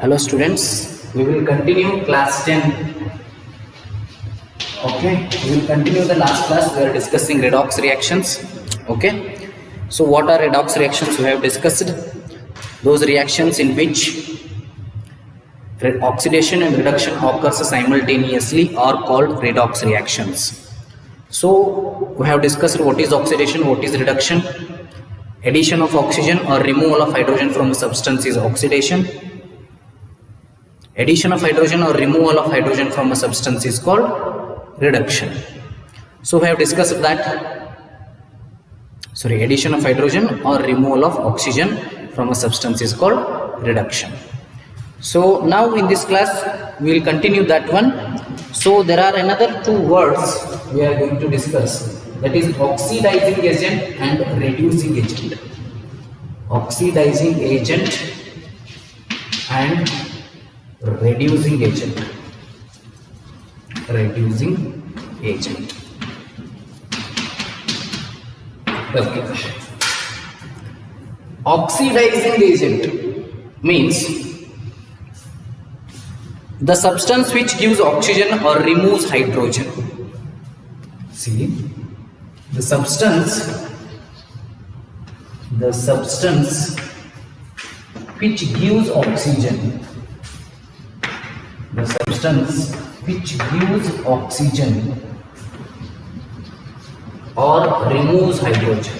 Hello students, we will continue class 10. Okay, we will continue the last class. We are discussing redox reactions. Okay, so what are redox reactions? We have discussed those reactions in which oxidation and reduction occurs simultaneously are called redox reactions. So we have discussed what is oxidation, what is reduction. Addition of oxygen or removal of hydrogen from a substance is oxidation. Addition of hydrogen or removal of hydrogen from a substance is called reduction. So we have discussed that. Addition of hydrogen or removal of oxygen from a substance is called reduction. So now in this class we will continue that one. So there are another two words we are going to discuss, that is oxidizing agent and reducing agent. Oxidizing agent and reducing agent. Reducing agent. Okay. Oxidizing agent means the substance which gives oxygen or removes hydrogen. See, the substance which gives oxygen, the substance which gives oxygen or removes hydrogen,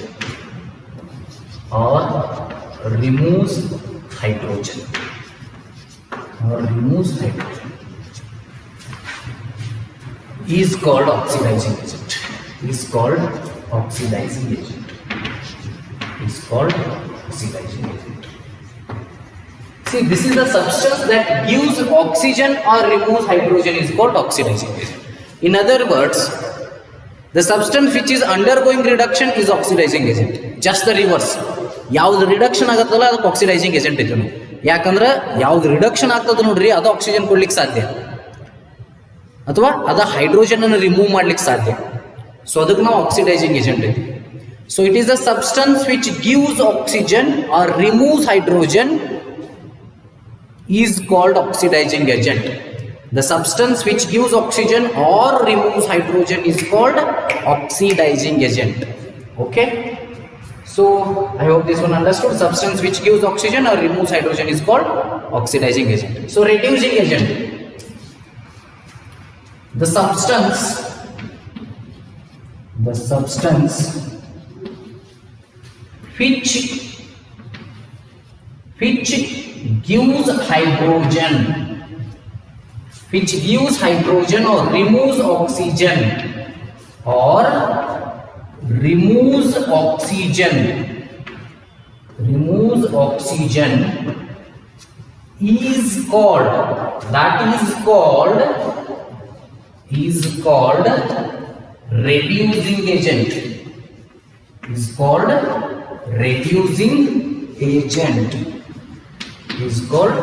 is called oxidizing agent. See, this is the substance that gives oxygen or removes hydrogen is called oxidizing agent. In other words, the substance which is undergoing reduction is oxidizing agent. Just the reverse. ಯಾವ್ದು reduction ಆಗುತ್ತಲ್ಲ ಅದಕ್ಕೆ oxidising agent ಇತ್ತು. ಯಾಕಂದ್ರೆ ಯಾವ್ದು reduction ಆಗ್ತದೆ ನೋಡ್ರಿ ಅದು oxygen ಕೊಡ್ಲಿಕ್ಕೆ ಸಾಧ್ಯ, ಅಥವಾ ಅದ ಹೈಡ್ರೋಜನ್ ಅನ್ನು ರಿಮೂವ್ ಮಾಡ್ಲಿಕ್ಕೆ ಸಾಧ್ಯ. ಸೊ ಅದಕ್ಕೆ ನಾವು ಆಕ್ಸಿಡೈಸಿಂಗ್ ಏಜೆಂಟ್ ಇದೆ. So it is the substance which gives oxygen or removes hydrogen is called oxidizing agent. The substance which gives oxygen or removes hydrogen is called oxidizing agent. Okay, so I hope this one understood. Substance which gives oxygen or removes hydrogen is called oxidizing agent. So reducing agent, the substance which gives hydrogen or removes oxygen is called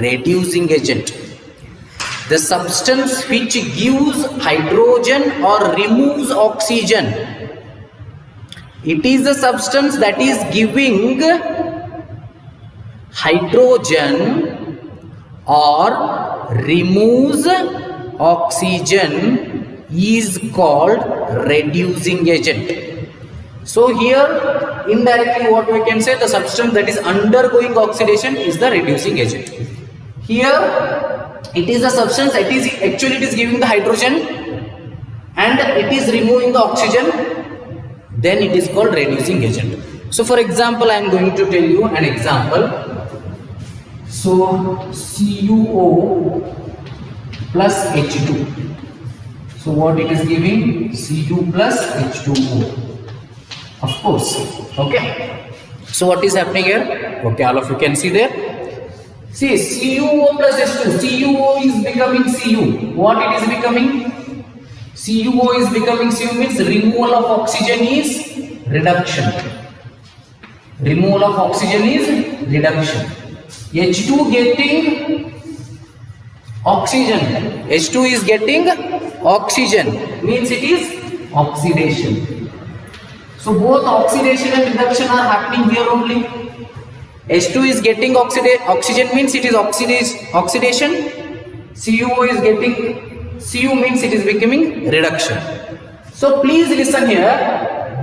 reducing agent. The substance which gives hydrogen or removes oxygen, it is the substance that is giving hydrogen or removes oxygen is called reducing agent. So here indirectly what we can say, the substance that is undergoing oxidation is the reducing agent. Here it is the substance that is actually it is giving the hydrogen and it is removing the oxygen, then it is called reducing agent. So for example, I am going to tell you an example. So CuO plus H2. So what it is giving? Cu plus H2O. Of course. Okay. So what is happening here? Okay, all of you can see there. See, CuO plus H2. CuO is becoming Cu. What it is becoming? CuO is becoming Cu means removal of oxygen is reduction. H2 getting oxygen. H2 is getting oxygen means it is oxidation. So both oxidation and reduction are happening here only. H2 is getting oxygen means it is oxidation. CuO is getting Cu means it is becoming reduction. So please listen here.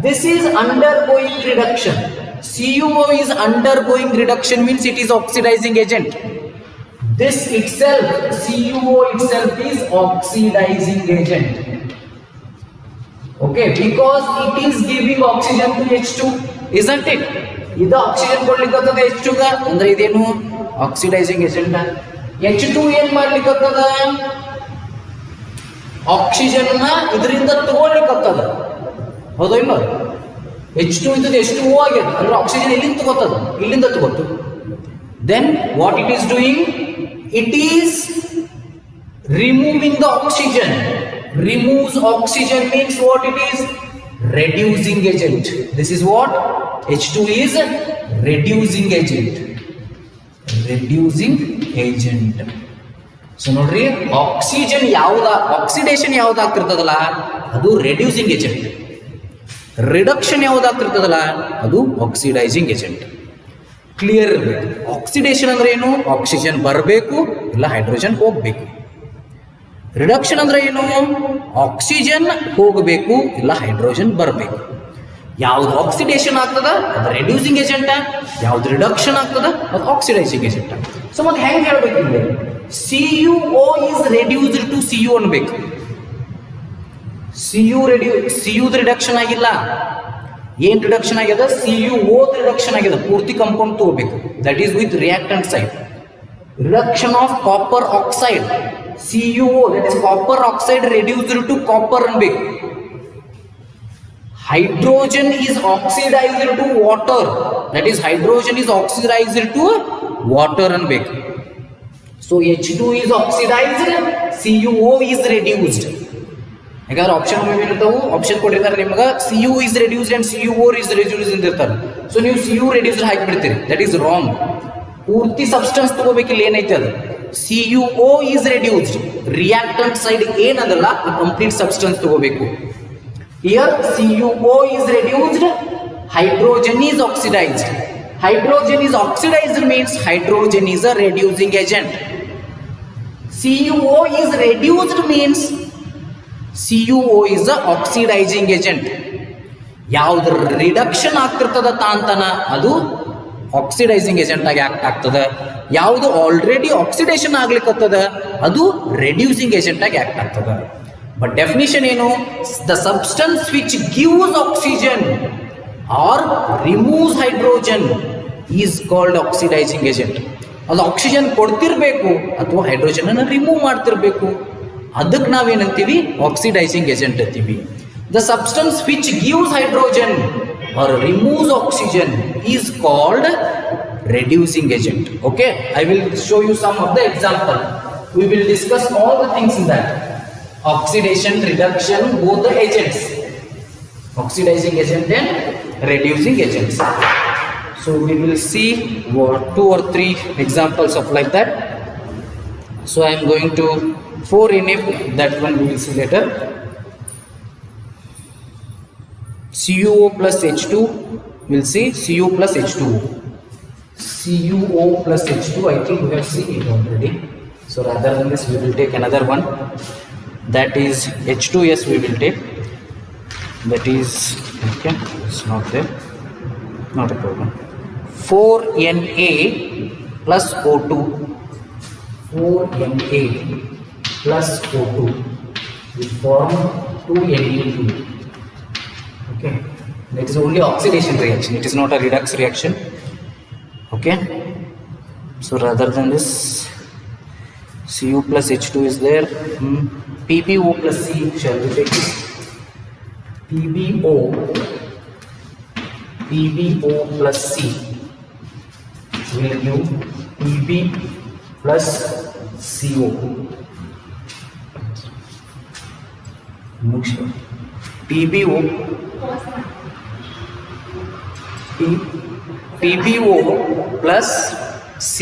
This is undergoing reduction. CuO is undergoing reduction means it is oxidizing agent. This itself, CuO itself is oxidizing agent. Okay, because it is giving oxygen to H2, isn't it? ಇದು oxygen ಕೊಡ್ಲಿಕ್ಕತ್ತದ H2 ಗ ಅಂದ್ರೆ ಇದೇನು oxidising agent. H2 ಏನ್ ಮಾಡ್ಲಿಕ್ಕತ್ತದ oxygen ನ ಇದರಿಂದ ತಗೊಳ್ಲಿಕ್ಕತ್ತದ, ಹೌದಾ ಇಲ್ಲ? H2 ಇದ್ದದ್ದು H2O ಆಗಿದೆ ಅಂದ್ರೆ ಆಕ್ಸಿಜನ್ ಎಲ್ಲಿಂದ ತಗೋತದ, ಇಲ್ಲಿಂದ ತಗೋತು. Then what it is doing, it is removing the oxygen. Removes oxygen means what it is? Reducing agent. This is what H2 is, reducing agent. Reducing agent. So ನೋಡ್ರಿ, oxygen ಯಾವ್ದ oxidation ಯಾವ್ದಾಗ್ತಿರ್ತದಲ್ಲ ಅದು reducing agent, reduction ಯಾವ್ದಾಗ್ತಿರ್ತದಲ್ಲ ಅದು oxidising agent. Clear ಇರಬೇಕು. Oxidation ಅಂದ್ರೆ ಏನು? Oxygen ಬರಬೇಕು ಇಲ್ಲ hydrogen ಹೋಗ್ಬೇಕು. ರಿಡಕ್ಷನ್ ಅಂದ್ರೆ ಏನು? ಆಕ್ಸಿಜನ್ ಹೋಗಬೇಕು ಇಲ್ಲ ಹೈಡ್ರೋಜನ್ ಬರಬೇಕು. ಯಾವ್ದು ಆಕ್ಸಿಡೇಷನ್ ಆಗ್ತದ ಅದು ರೆಡ್ಯೂಸಿಂಗ್ ಏಜೆಂಟ್, ಯಾವ್ದು ರಿಡಕ್ಷನ್ ಆಗ್ತದ ಅದು ಆಕ್ಸಿಡೈಸಿಂಗ್ ಏಜೆಂಟ್. ಸೊ ಮತ್ತೆ ಹೆಂಗೆ ಹೇಳ್ಬೇಕು ಇಲ್ಲಿ? CuO is reduced to Cu ಅನ್ಬೇಕು. Cu ರಿಡಕ್ಷನ್ ಆಗಿಲ್ಲ. ಏನ್ ರಿಡಕ್ಷನ್ ಆಗ್ಯದ? CuO ರಿಡಕ್ಷನ್ ಆಗ್ಯದ. ಪೂರ್ತಿ ಕಂಪೌಂಡ್ ತಗೋಬೇಕು. That is with reactant side. Reduction of copper oxide, CuO, that is copper oxide reduced to copper ಅನ್ಬೇಕು. Hydrogen is oxidized to water, that is hydrogen is oxidized to water ಅನ್ಬೇಕು. So H2 is oxidized, CuO is reduced. ಯಾಕಂದ್ರೆ option ಇರ್ತಾವು, option ಕೊಟ್ಟಿರ್ತಾರೆ ನಿಮ್ಗೆ Cu is reduced and CuO is reduced ಅಂತ ಇರ್ತಾರೆ. So ನೀವು Cu reduced ಹಾಕಿಬಿಡ್ತೀರಿ, that is wrong. ಪೂರ್ತಿ ಸಬ್ಸ್ಟೆನ್ಸ್ ತಗೋಬೇಕಿಲ್ಲ, ಏನೈತೆ ಅದು CuO is reduced. Reactant side ಏನದಲ್ಲ ಆ ಕಂಪ್ಲೀಟ್ ಸಬ್ಸ್ಟೆನ್ಸ್ ತಗೋಬೇಕು. Here CuO is reduced, hydrogen is oxidized. Hydrogen is oxidized means hydrogen is a reducing agent. CuO is reduced means CuO is a oxidizing agent. ಯಾವ್ದು reduction ಆಗ್ತಿರ್ತದ ತಾಂತನ ಅದು oxidising agent ಆಗಿ act ಆಗ್ತದೆ. ಯಾವುದು already oxidation ಆಗ್ಲಿಕ್ಕತ್ತದ ಅದು reducing agent ಆಗಿ act ಆಗ್ತದೆ. But definition ಏನು? The substance which gives oxygen or removes hydrogen is called oxidizing agent. ಅದು ಆಕ್ಸಿಜನ್ ಕೊಡ್ತಿರ್ಬೇಕು ಅಥವಾ ಹೈಡ್ರೋಜನ್ ಅನ್ನು ರಿಮೂವ್ ಮಾಡ್ತಿರ್ಬೇಕು, ಅದಕ್ಕೆ ನಾವೇನಂತೀವಿ? ಆಕ್ಸಿಡೈಸಿಂಗ್ ಏಜೆಂಟ್ ಅಂತೀವಿ. The substance which gives hydrogen or removes oxygen is called reducing agent. Okay, I will show you some of the example. We will discuss all the things in that. Oxidation, reduction, both the agents, oxidizing agent and reducing agents. So we will see 2 or 3 examples of like that. So I am going to 4 in it, that one we will see later. CuO plus H2, we'll see Cu plus H2O. CuO plus H2, I think we have seen it already. So rather than this, we will take another one. That is H2S we will take. That is, okay, it's not there. Not a problem. 4Na plus O2. 4Na plus O2 will form 2Na2. Okay, that is only oxidation reaction, it is not a redox reaction. Okay, so rather than this, Cu plus H2 is there. PbO plus C shall we take this? PbO plus C will give Pb plus CO. PbO plus C,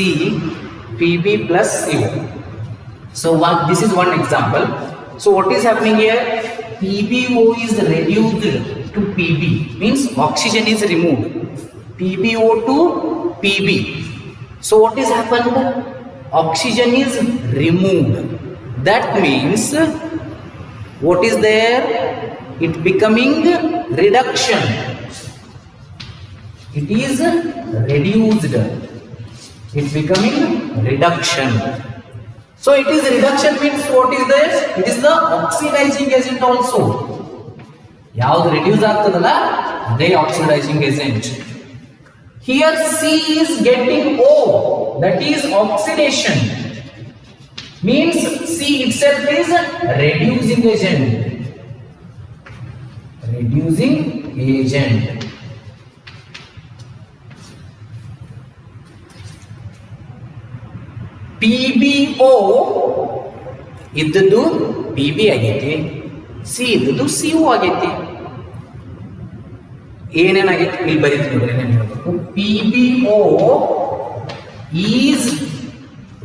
Pb plus CO. So this is one example. So what is happening here? PbO is reduced to Pb, means oxygen is removed. PbO to Pb. So what is happened? Oxygen is removed. That means what is there? It becoming reduction. It is reduced. It's becoming reduction. So it is reduction means what is this? It is the oxidizing agent also. ಯಾವುದು reduce ಆಗ್ತದಲ್ಲ ಅದೇ oxidizing agent. Here C is getting O, that is oxidation. Means C itself is reducing agent. Reducing agent. PbO ಇದ್ದದ್ದು Pb ಆಗೈತಿ, C ಇದ್ದದ್ದು CO ಆಗೈತಿ. ಏನೇನಾಗೈತಿ ಇಲ್ಲಿ ಬರೀತೀನಿ ನೋಡ್ರಿ, ಏನೇನು ಹೇಳ್ಬೇಕು. PbO ಈಸ್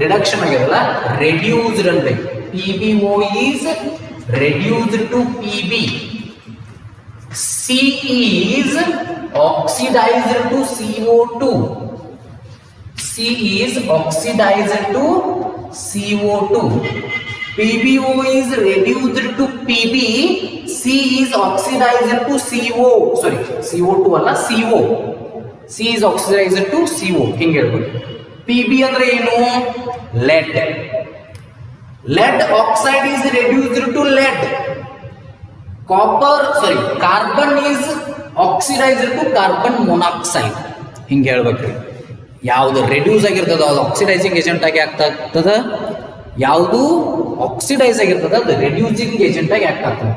ರಿಡಕ್ಷನ್ ಆಗ್ಯದಲ್ಲ, ರೆಡ್ಯೂಸ್ಡ್ ಅನ್ಬೇಕು. PbO is reduced to Pb. C is oxidized to CO2. C is oxidized to CO2. PbO is reduced to Pb. C is oxidized to CO. Sorry, CO2 ಅಲ್ಲ, CO. C is oxidized to CO. ಹಿಂಗೆ ಹೇಳ್ಬೋದು. Pb ಅಂದ್ರೆ ಏನು? lead. Lead oxide is reduced to lead. Carbon is oxidized to carbon monoxide. ಹಿಂಗೆ ಹೇಳ್ಬೇಕ್ರಿ. ಯಾವುದು reduce ಆಗಿರ್ತದ ಅದು ಆಕ್ಸಿಡೈಸಿಂಗ್ ಏಜೆಂಟ್ ಆಗಿ ಆಗ್ತದ, ಯಾವುದು ಆಕ್ಸಿಡೈಸ್ ಆಗಿರ್ತದ ಅದು ರೆಡ್ಯೂಸಿಂಗ್ ಏಜೆಂಟ್ ಆಗಿ ಆಗ್ತದೆ.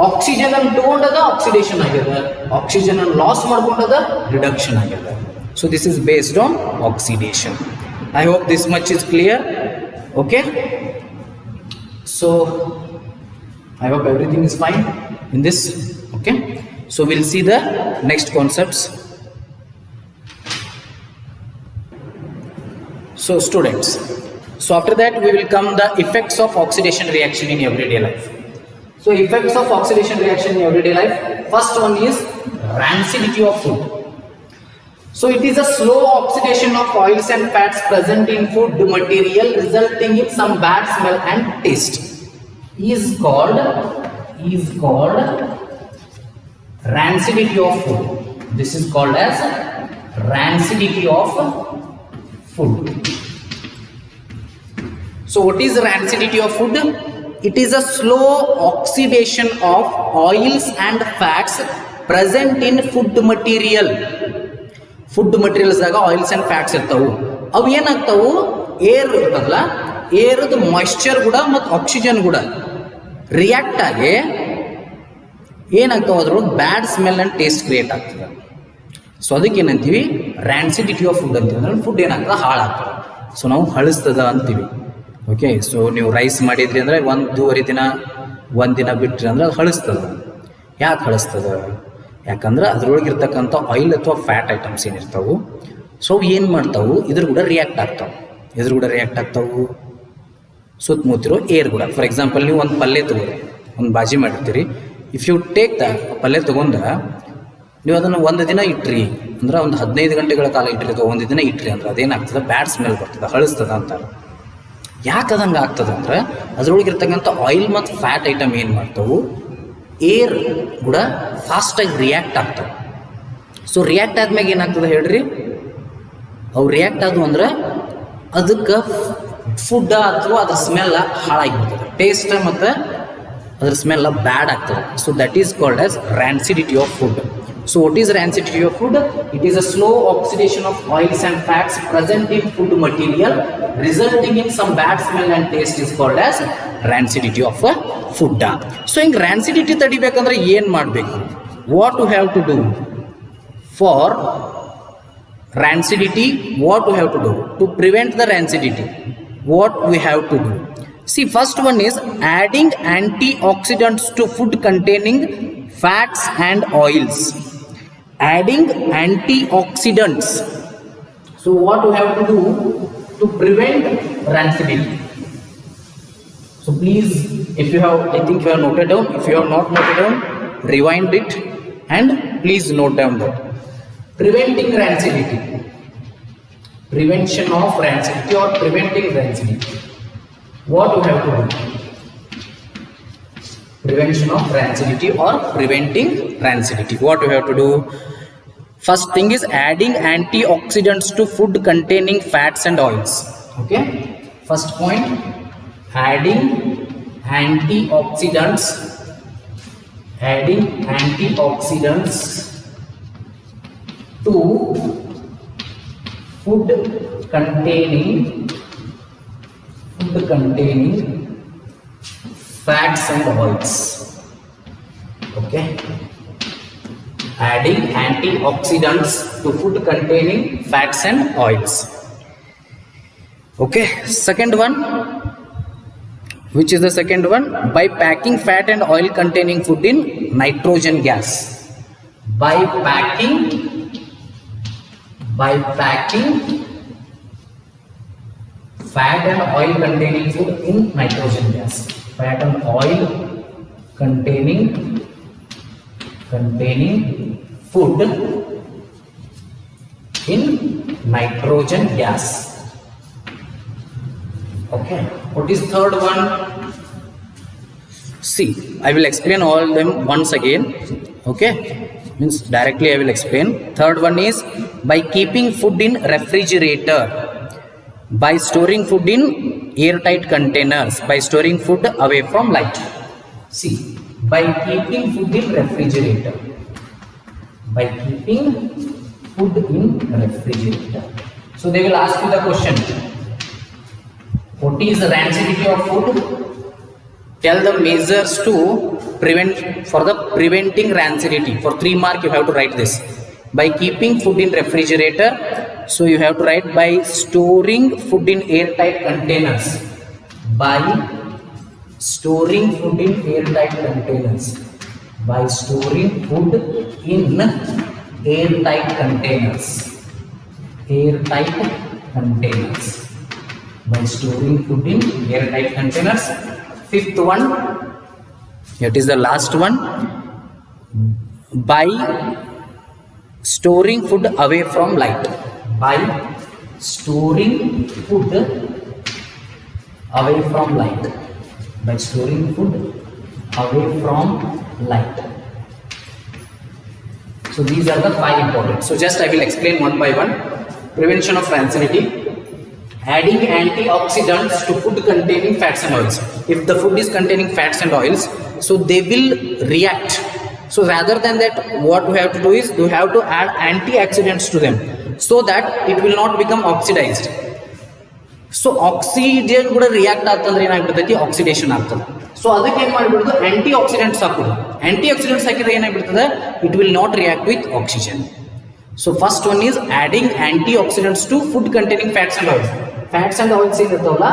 ಆಕ್ಸಿಜನ್ ಅನ್ನು ತಗೊಂಡದ ಆಕ್ಸಿಡೇಷನ್ ಆಗ್ಯದ, ಆಕ್ಸಿಜನ್ ಅನ್ನು ಲಾಸ್ ಮಾಡ್ಕೊಂಡದ ರಿಡಕ್ಷನ್ ಆಗ್ಯದ. So this is based on oxidation. I hope this much is clear. Okay, so I hope everything is fine in this. Okay, so we'll see the next concepts. So students, so after that we will come the effects of oxidation reaction in everyday life. So effects of oxidation reaction in everyday life. First one is rancidity of food. So it is a slow oxidation of oils and fats present in food material resulting in some bad smell and taste. Is called rancidity of food. This is called as rancidity of food. So what is rancidity of food? It is a slow oxidation of oils and fats present in food material. Food materials daga oils and fats irtavu. ಅವು ಏನಾಗ್ತಾವು? Air ಇರ್ತದಲ್ಲ, ಏರ್ದು moisture ಕೂಡ ಮತ್ತು oxygen ಕೂಡ react ಆಗಿ ಏನಾಗ್ತಾವೆ, ಅದ್ರೊಳಗೆ bad smell and taste create ಆಗ್ತದೆ. So ಅದಕ್ಕೆ ಏನಂತೀವಿ? ರ್ಯಾನ್ಸಿಡಿಟಿ ಆಫ್ ಫುಡ್ ಅಂತೀವಿ. ಅಂದ್ರೆ ಫುಡ್ ಏನಾಗ್ತದೆ, ಹಾಳಾಗ್ತದೆ. ಸೊ ನಾವು ಹಳಿಸ್ತದ ಅಂತೀವಿ. ಓಕೆ, ಸೊ ನೀವು ರೈಸ್ ಮಾಡಿದ್ರಿ ಅಂದರೆ ಒಂದು ದಿನ ಬಿಟ್ರಿ ಅಂದ್ರೆ ಅದು ಹಳಿಸ್ತದೆ. ಯಾಕೆ ಹಳಿಸ್ತದೆ? ಯಾಕಂದ್ರೆ ಅದ್ರೊಳಗಿರ್ತಕ್ಕಂಥ ಆಯಿಲ್ ಅಥವಾ ಫ್ಯಾಟ್ ಐಟಮ್ಸ್ ಏನಿರ್ತಾವೆ, ಸೊ ಏನು ಮಾಡ್ತಾವೆ, ಇದ್ರ ಕೂಡ ರಿಯಾಕ್ಟ್ ಆಗ್ತಾವೆ. ಸುತ್ತಮುತ್ತಿರೋ ಏರ್ ಕೂಡ. ಫಾರ್ ಎಕ್ಸಾಂಪಲ್, ನೀವು ಒಂದು ಪಲ್ಯ ತೊಗೊಳ್ರಿ, ಒಂದು ಬಾಜಿ ಮಾಡಿರ್ತೀರಿ. ಇಫ್ ಯು ಟೇಕ್ ದ ಪಲ್ಯ ತೊಗೊಂಡ್ರೆ ನೀವು ಅದನ್ನು ಒಂದು ದಿನ ಇಟ್ರಿ ಅಂದ್ರೆ, ಒಂದು 15 ಗಂಟೆಗಳ ಕಾಲ ಇಟ್ರಿ ಅಥವಾ ಒಂದು ದಿನ ಇಟ್ರಿ ಅಂದ್ರೆ ಅದೇನಾಗ್ತದೆ, ಬ್ಯಾಡ್ ಸ್ಮೆಲ್ ಬರ್ತದೆ, ಹಳಿಸ್ತದೆ ಅಂತಾರೆ. ಯಾಕೆ ಅದಂಗೆ ಆಗ್ತದೆ ಅಂದ್ರೆ, ಅದ್ರೊಳಗಿರ್ತಕ್ಕಂಥ ಆಯಿಲ್ ಮತ್ತು ಫ್ಯಾಟ್ ಐಟಮ್ ಏನು ಮಾಡ್ತಾವೆ, ಏರ್ ಕೂಡ ಫಾಸ್ಟಾಗಿ ರಿಯಾಕ್ಟ್ ಆಗ್ತವೆ. ಸೊ ರಿಯಾಕ್ಟ್ ಆದ್ಮ್ಯಾಗ ಏನಾಗ್ತದೆ ಹೇಳ್ರಿ, ಅವು ರಿಯಾಕ್ಟ್ ಆದವು ಅಂದ್ರೆ ಅದಕ್ಕೆ ಫುಡ್ ಅಥವಾ ಅದ್ರ ಸ್ಮೆಲ್ ಹಾಳಾಗಿಬಿಡ್ತದೆ, ಟೇಸ್ಟ್ ಮತ್ತು ಅದ್ರ ಸ್ಮೆಲ್ ಬ್ಯಾಡ್ ಆಗ್ತದೆ. So that is called as rancidity of food. So what is rancidity of food? It is a slow oxidation of oils and fats present in food material resulting in some bad smell and taste is called as rancidity of food. So ಹಿಂಗೆ rancidity ತಡಿಬೇಕಂದ್ರೆ ಏನು ಮಾಡಬೇಕು? What you have to do for rancidity? What we have to do to prevent the rancidity? What we have to do? See, first one is adding antioxidants to food containing fats and oils. Adding antioxidants. So what we have to do to prevent rancidity? So please, if you have, I think you have noted down. If you have not noted down, rewind it and please note down that. Preventing rancidity. prevention of rancidity or preventing rancidity. What you have to do? Prevention of rancidity or preventing rancidity. What you have to do? First thing is adding antioxidants to food containing fats and oils. Okay. First point, adding antioxidants to food containing fats and oils. Okay, adding antioxidants to food containing fats and oils. Okay, second one, which is the second one? By packing fat and oil containing food in nitrogen gas. By packing fat and oil containing food in nitrogen gas. Fat and oil containing food in nitrogen gas. Okay, what is third one? See, I will explain all them once again. Okay, means directly I will explain. Third one is by keeping food in refrigerator, by storing food in airtight containers, by storing food away from light. See, by keeping food in refrigerator, so they will ask you the question, what is the rancidity of food? Tell the measures to preventing rancidity. For 3 mark you have to write this. By keeping food in refrigerator, so you have to write by storing food in airtight containers. By storing food in airtight containers. By storing food in airtight containers. By storing food in airtight containers. Fifth one, that is the last one, by storing food away from light. By storing food away from light. By storing food away from light. So these are the 5 important. So just I will explain one by one. Prevention of rancidity. Adding antioxidants to food containing fats and oils. If the food is containing fats and oils, so they will react. So rather than that, what we have to do is we have to add antioxidants to them so that it will not become oxidized. So oxygen ಕೂಡ react ಆಗ್ತಂದ್ರೆ ಏನಾಗ್ಬಿಡ್ತೈತಿ, oxidation ಆಗ್ತದೆ. So ಅದಕ್ಕೆ ಏನು ಮಾಡಿಬಿಡೋದು, antioxidants ಹಾಕೋದು. Antioxidants ಹಾಕಿದ್ರೆ ಏನಾಗ್ಬಿಡ್ತದೆ, it will not react with oxygen. So first one is adding antioxidants to food containing fats and oils. Fats and oils ಏನಿರ್ತಾವಲ್ಲ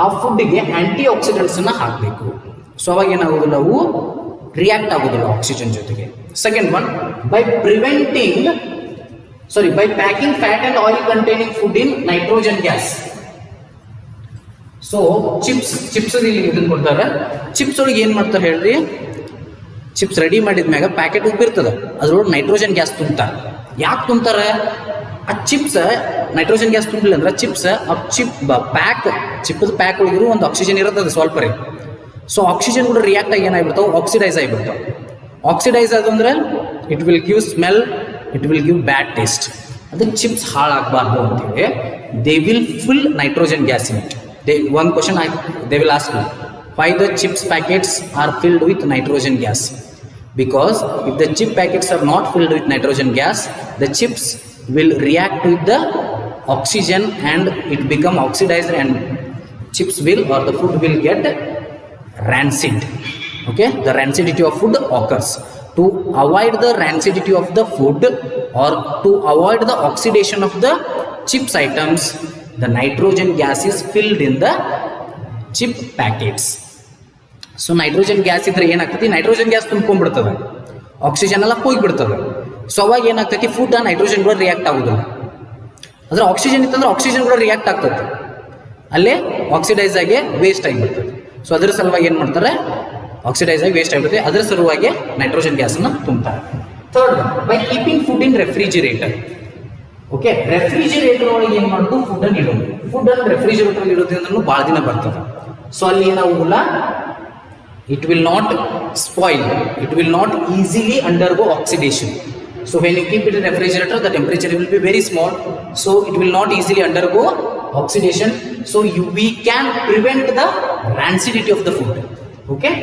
ಆ ಫುಡ್ಗೆ ಆಂಟಿಆಕ್ಸಿಡೆಂಟ್ಸ್ ಅನ್ನ ಹಾಕಬೇಕು. ಸೊ ಅವಾಗ ಏನಾಗೋದಿಲ್ಲ, ಅವು ರಿಯಾಕ್ಟ್ ಆಗೋದಿಲ್ಲ ಆಕ್ಸಿಜನ್ ಜೊತೆಗೆ. Second one, by packing fat and oil containing food in nitrogen gas. So chips ಇಲ್ಲಿ ಇದನ್ನು ಕೊಡ್ತಾರೆ. ಚಿಪ್ಸ್ ಒಳಗೆ ಏನು ಮಾಡ್ತಾರೆ ಹೇಳ್ರಿ, ಚಿಪ್ಸ್ ರೆಡಿ ಮಾಡಿದ್ಮ್ಯಾಗ ಪ್ಯಾಕೆಟ್ ಉಪ್ಪಿರ್ತದೆ, ಅದ್ರೊಳಗೆ ನೈಟ್ರೋಜನ್ ಗ್ಯಾಸ್ ತುಂಬ್ತಾರೆ. ಯಾಕೆ ತುಂಬ್ತಾರೆ? ಆ ಚಿಪ್ಸ್ ನೈಟ್ರೋಜನ್ ಗ್ಯಾಸ್ ತುಂಬಿಲ್ಲ ಅಂದ್ರೆ ಚಿಪ್ಪದ ಪ್ಯಾಕ್ ಒಳಗಿರೋ ಒಂದು ಆಕ್ಸಿಜನ್ ಇರ್ತದೆ ಸ್ವಲ್ಪ ರೀ. ಸೊ ಆಕ್ಸಿಜನ್ ಕೂಡ ರಿಯಾಕ್ಟ್ ಆಗಿ ಏನಾಗ್ಬಿಡ್ತಾವೆ, ಆಕ್ಸಿಡೈಸ್ ಆಗಿಬಿಡ್ತಾವೆ. ಆಕ್ಸಿಡೈಸ್ ಆದಂದ್ರೆ it will give smell, it will give bad taste. ಅದಕ್ಕೆ ಚಿಪ್ಸ್ ಹಾಳಾಗಬಾರ್ದು ಅಂತೇಳಿ they will full nitrogen gas in it. One question they will ask you, why the chips packets are filled with nitrogen gas? Because if the chip packets are not filled with nitrogen gas, the chips will react with the oxygen and it become oxidized and chips will or the food will get rancid. Okay, the rancidity of food occurs. To avoid the rancidity of the food or to avoid the oxidation of the chips items, the nitrogen gas is filled in the chip packets. So nitrogen gas ಇದ್ರೆ ಏನಾಗ್ತೈತಿ, nitrogen gas ತುಂಬ್ಕೊಂಡ್ಬಿಡ್ತದೆ, oxygen ಎಲ್ಲ ಹೋಗಿಬಿಡ್ತದೆ. So ಅವಾಗ ಏನಾಗ್ತೈತಿ, food nitrogen ಕೂಡ react ಆಗೋದಿಲ್ಲ. ಅದ್ರ oxygen ಇತ್ತಂದ್ರೆ oxygen ಕೂಡ ರಿಯಾಕ್ಟ್ ಆಗ್ತದೆ, ಅಲ್ಲೇ ಆಕ್ಸಿಡೈಸ್ ಆಗಿ ವೇಸ್ಟ್ ಆಗಿಬಿಡ್ತದೆ. ಸೊ ಅದ್ರ ಸಲುವಾಗಿ ಏನು ಮಾಡ್ತಾರೆ, ಆಕ್ಸಿಡೈಸ್ ಆಗಿ ವೇಸ್ಟ್ ಆಗಿಬಿಡುತ್ತೆ. ಅದರ ಸಲುವಾಗಿ ನೈಟ್ರೋಜನ್ ಗ್ಯಾಸನ್ನು ತುಂಬ್ತಾರೆ. Third, by keeping food in refrigerator. Okay, refrigerator ಒಳಗೆ ಏನು ಮಾಡೋದು, ಫುಡ್ಡನ್ನು ಇಡೋದು. ಫುಡ್ಡನ್ನು ರೆಫ್ರಿಜಿರೇಟರ್ ಇಡೋದ್ರಿಂದ ಭಾಳ ದಿನ ಬರ್ತದೆ. ಸೊ ಅಲ್ಲಿ ಏನಾಗಲ್ಲ, it will not spoil, it will not easily undergo oxidation. So when you keep it in refrigerator, the temperature will be very small, so it will not easily undergo oxidation. So we can prevent the rancidity of the food, okay,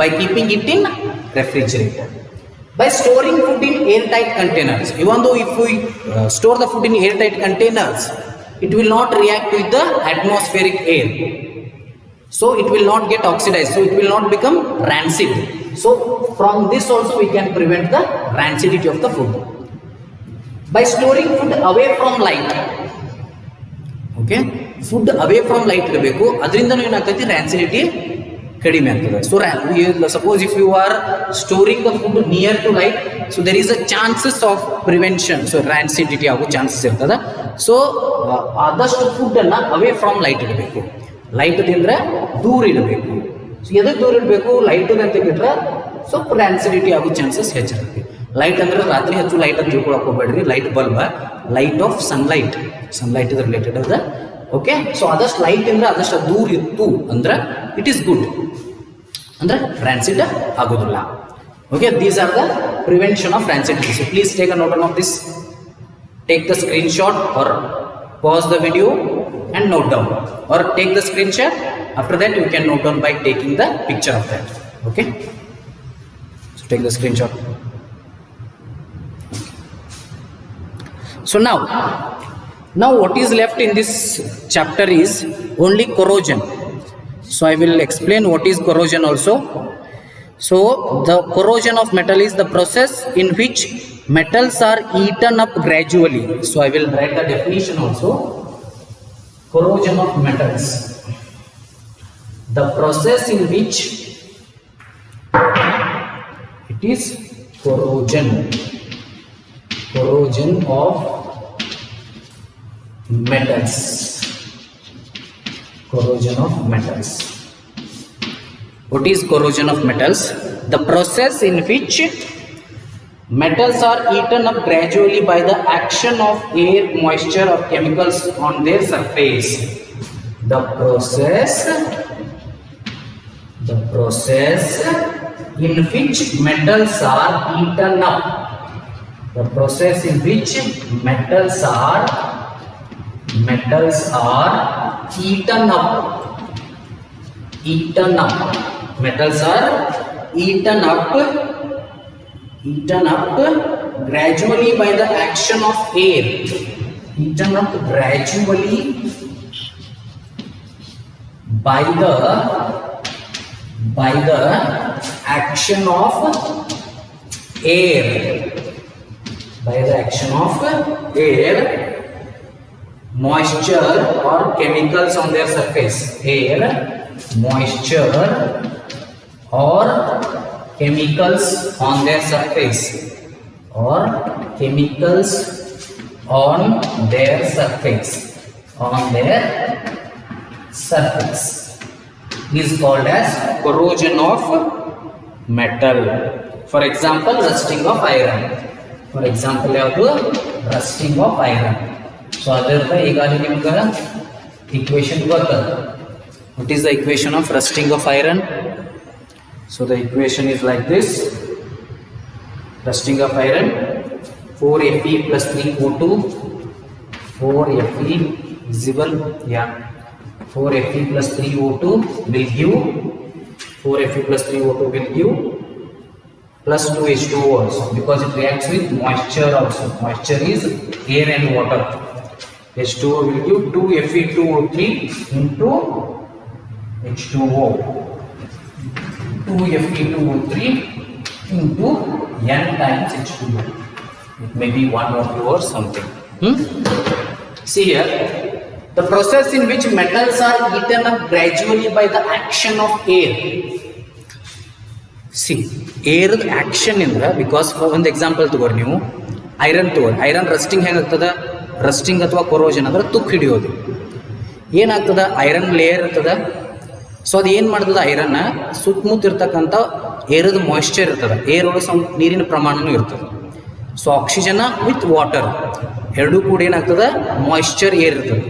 by keeping it in refrigerator. By storing food in airtight containers, even though if we store the food in airtight containers, it will not react with the atmospheric air. So it will not get oxidized, so it will not become rancid. So from this also we can prevent the rancidity of the food. By storing food away from light, okay, food away from light ಇರಬೇಕು, ಅದರಿಂದ ಏನಾಗ್ತೈತಿ, rancidity ಕಡಿಮೆ ಆಗ್ತದೆ. So suppose if you are storing the food near to light, so there is a chances of prevention, so rancidity ಆಗೋ chances ಇರ್ತದೆ. So ಆದಷ್ಟು food ಅನ್ನ away from light ಇಡಬೇಕು, ಲೈಟ್ದಿಂದ ದೂರ ಇಡಬೇಕು. ಸೊ ಎದಕ್ಕೆ ದೂರ ಇಡಬೇಕು, ಲೈಟ್ ಅಂತ ಬಿಟ್ರೆ ಸ್ವಲ್ಪ ರ್ಯಾನ್ಸಿಡಿಟಿ ಆಗೋ ಚಾನ್ಸಸ್ ಹೆಚ್ಚಿರುತ್ತೆ. ಲೈಟ್ ಅಂದ್ರೆ ರಾತ್ರಿ ಹೆಚ್ಚು ಲೈಟ್ ಅಂತ ತಿಳ್ಕೊಳಕ್ ಹೋಗ್ಬೇಡ್ರಿ, light bulb, light of sunlight is related ಅದ. ಓಕೆ, ಸೊ ಆದಷ್ಟು ಲೈಟ್ ಇಂದ್ರೆ ಆದಷ್ಟು ದೂರ ಇತ್ತು ಅಂದ್ರೆ ಇಟ್ ಈಸ್ ಗುಡ್, ಅಂದ್ರೆ ರ್ಯಾನ್ಸಿಡ್ ಆಗೋದಿಲ್ಲ. Okay, these are the prevention of rancidity. So please take a note of this, take the screenshot or pause the video and note down, or take the screenshot. After that you can note down by taking the picture of that. Okay, so take the screenshot. So now what is left in this chapter is only corrosion. So I will explain what is corrosion also. So the corrosion of metal is the process in which metals are eaten up gradually. So I will write the definition also. Corrosion of metals, the process in which it is corrosion of metals. Corrosion of metals. What is corrosion of metals? The process in which metals are eaten up gradually by the action of air, moisture or chemicals on their surface. The process in which metals are eaten up. The process in which metals are eaten up. Metals are eaten up gradually by the action of air. Eaten up gradually by the action of air. By the action of air, moisture or chemicals on their surface. Air, moisture or chemicals on their surface, is called as corrosion of metal. For example, rusting of iron. For example, rusting of iron. So ಅದರ ಈಗಾಗಲೇ ನಿಮಗೆ equation ಗೊತ್ತಲ್ಲ. What is the equation of rusting of iron? So the equation is like this. Rusting of iron, 4Fe plus 3O2. 4Fe visible, yeah. 4Fe plus 3O2 will give 4Fe plus 3O2 will give plus 2H2O also, because it reacts with moisture also. Moisture is air and water. H2O will give 2Fe2O3 into H2O. 2Fe2O3 into N times H2O. It may be 1 or 2 or something. See here, the process in which metals are eaten up gradually by the action of air. See, air action indra, because for one example ತಗೋರಿ ನೀವು iron ತಗೋರಿ. Iron rusting ಹೆಂಗಾಗ್ತದ, rusting ಅಥವಾ corrosion ಅಂದ್ರೆ ತುಕ್ಕು ಹಿಡಿಯೋದು. ಏನಾಗ್ತದ, iron layer ಇರ್ತದ. So ಅದು ಏನು ಮಾಡ್ತದ, ಐರನ್ನ ಸುತ್ತಮುತ್ತ ಇರ್ತಕ್ಕಂಥ ಏರದ ಮಾಯಿಶ್ಚರ್ ಇರ್ತದೆ, ಏರ್ ಒಳಗೆ ನೀರಿನ ಪ್ರಮಾಣನೂ ಇರ್ತದೆ. ಸೊ ಆಕ್ಸಿಜನ್ ವಿತ್ ವಾಟರ್ ಎರಡೂ ಕೂಡ ಏನಾಗ್ತದೆ ಮಾಯಿಶ್ಚರ್ ಏರ್ ಇರ್ತದೆ.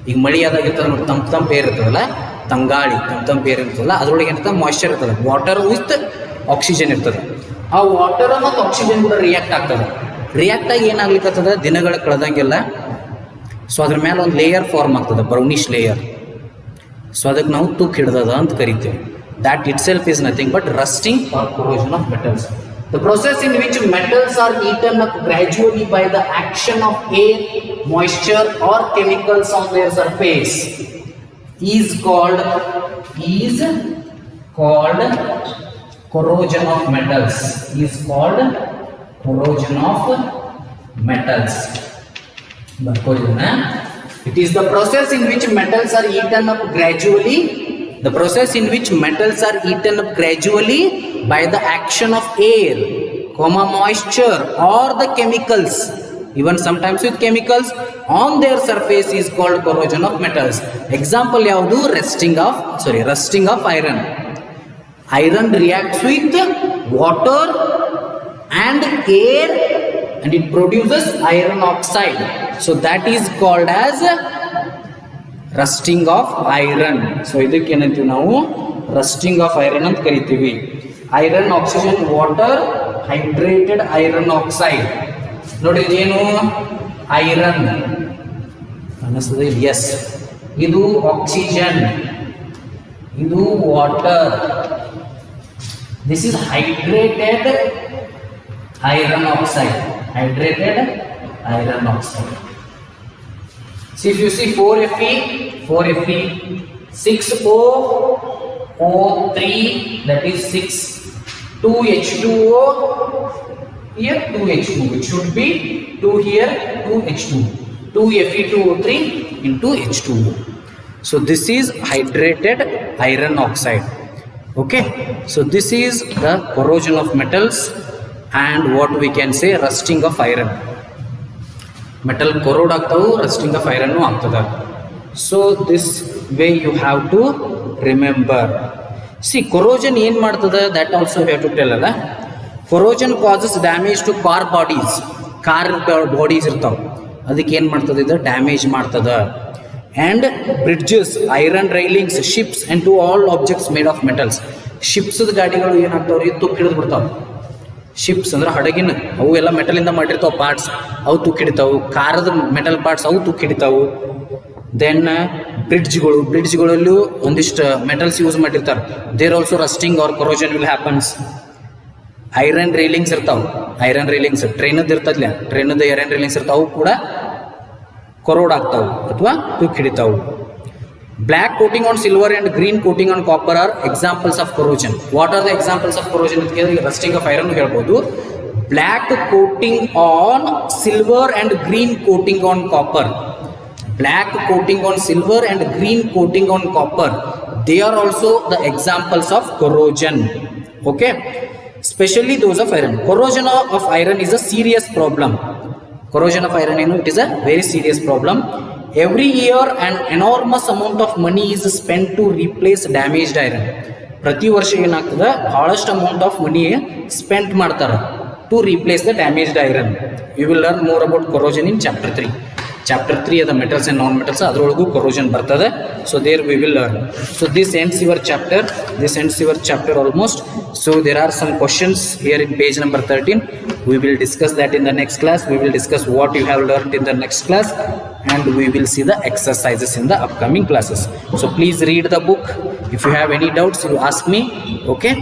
ಈಗ ಮಳೆ ಆದಾಗ ಇರ್ತದೆ ನೋಡಿ, ತಂಪು ಏರ್ ಇರ್ತದಲ್ಲ, ತಂಗಾಳಿ ತಂಪು ಏರ್ ಇರ್ತದಲ್ಲ, ಅದ್ರೊಳಗೆ ಏನಿರ್ತದೆ ಮಾಯಿಶ್ಚರ್ ಇರ್ತದೆ, ವಾಟರ್ ವಿತ್ ಆಕ್ಸಿಜನ್ ಇರ್ತದೆ. ಆ ವಾಟರ್ ಮತ್ತು ಆಕ್ಸಿಜನ್ ಕೂಡ ರಿಯಾಕ್ಟ್ ಆಗ್ತದೆ. ರಿಯಾಕ್ಟ್ ಆಗಿ ಏನಾಗ್ಲಿಕ್ಕತ್ತದ ದಿನಗಳು ಕಳೆದಂಗೆಲ್ಲ ಸೊ ಅದ್ರ ಮೇಲೆ ಒಂದು ಲೇಯರ್ ಫಾರ್ಮ್ ಆಗ್ತದೆ, ಬ್ರೌನಿಶ್ ಲೇಯರ್. ಸೊ ಅದಕ್ಕೆ ನಾವು ತುಕ್ಕು ಹಿಡ್ದದ ಅಂತ ಕರಿತೀವಿ. That itself is nothing but rusting or corrosion of metals. The process in which metals are eaten up gradually by the action of air, moisture or chemicals on their surface is called corrosion of metals. Is called corrosion of metals. It is the process in which metals are eaten up gradually. The process in which metals are eaten up gradually by the action of air, moisture or the chemicals, even sometimes with chemicals on their surface is called corrosion of metals. Example yaudu? Rusting of iron. Iron reacts with water and air and it produces iron oxide. So that is called as rusting of iron. So ಇದಕ್ಕೆ ಏನಂತೀವಿ ನಾವು rusting of iron ಅಂತ ಕರಿತೀವಿ. Iron, oxygen, water, hydrated iron oxide. ನೋಡಿ ಇದೇನು iron ಅನ್ನಿಸ್ತದೆ, S. ಇದು oxygen, ಇದು water. This is hydrated iron oxide. Hydrated iron oxide. See, if you see 4Fe, 6O3, that is 6, 2H2O, here 2H2, it should be 2 here, 2H2, 2Fe2O3 into H2O. So this is hydrated iron oxide. Okay, so this is the corrosion of metals and what we can say rusting of iron. Metal corrode ಆಗ್ತಾವು, rusting of iron ಆಗ್ತದೆ. So this way you have to remember. See corrosion ಏನು ಮಾಡ್ತದೆ, that also have to tell ಅಲ್ಲ. Corrosion causes damage to car bodies. Car bodies ಇರ್ತಾವೆ, ಅದಕ್ಕೆ ಏನು ಮಾಡ್ತದೆ, ಇದು ಡ್ಯಾಮೇಜ್ ಮಾಡ್ತದೆ. And bridges, iron railings, ships and to all objects made of metals. ಶಿಪ್ಸ್ದ ಗಾಡಿಗಳು ಏನಾಗ್ತಾವ್ರಿ, ತುಕ್ಕು ಹಿಡಿದು ಬಿಡ್ತಾವೆ. ಶಿಪ್ಸ್ ಅಂದ್ರೆ ಹಡಗಿನ, ಅವು ಎಲ್ಲ ಮೆಟಲಿಂದ ಮಾಡಿರ್ತಾವೆ ಪಾರ್ಟ್ಸ್, ಅವು ತುಕ್ಕು ಹಿಡಿತಾವು. ಕಾರದ ಮೆಟಲ್ ಪಾರ್ಟ್ಸ್ ಅವು ತುಕ್ಕು ಹಿಡಿತಾವು. ದೆನ್ ಬ್ರಿಡ್ಜ್ಗಳಲ್ಲೂ ಒಂದಿಷ್ಟು ಮೆಟಲ್ಸ್ ಯೂಸ್ ಮಾಡಿರ್ತಾರೆ, there also rusting or corrosion will happens. Iron railings ಇರ್ತಾವೆ, ಐರನ್ ರೈಲಿಂಗ್ಸ್ ಟ್ರೈನದ್ದು ಇರ್ತದ್ಲ, ಟ್ರೈನದ್ದು ಐರನ್ ರೈಲಿಂಗ್ಸ್ ಇರ್ತಾವೆ, ಅವು ಕೂಡ ಕೊರೋಡ್ ಆಗ್ತಾವೆ ಅಥವಾ ತುಕ್ಕು ಹಿಡಿತಾವು. Black coating on silver and green coating on copper are examples of corrosion. What are the examples of corrosion? Rusting of iron ಹೇಳ್ಬೋದು. Black coating on silver and green coating on copper. Black coating on silver and green coating on copper. They are also the examples of corrosion. Okay, especially those of iron. Corrosion of iron is a serious problem. Corrosion of iron, it is a very serious problem. Every year an enormous amount of money is spent to replace damaged iron. ಪ್ರತಿ ವರ್ಷ ಏನಾಗ್ತದೆ, ಭಾಳಷ್ಟು amount of money spend ಮಾಡ್ತಾರೆ to replace the damaged iron. You will learn more about corrosion in chapter 3. Chapter 3 ಅದ metals and non metals, ಅದರೊಳಗೂ corrosion ಬರ್ತದೆ. So there we will learn. So this ends your chapter almost. So there are some questions here in page number 13. We will discuss that in the next class. We will discuss what you have learned in the next class and we will see the exercises in the upcoming classes. So please read the book. If you have any doubts, you ask me. Okay.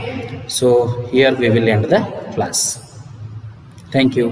So here we will end the class. Thank you.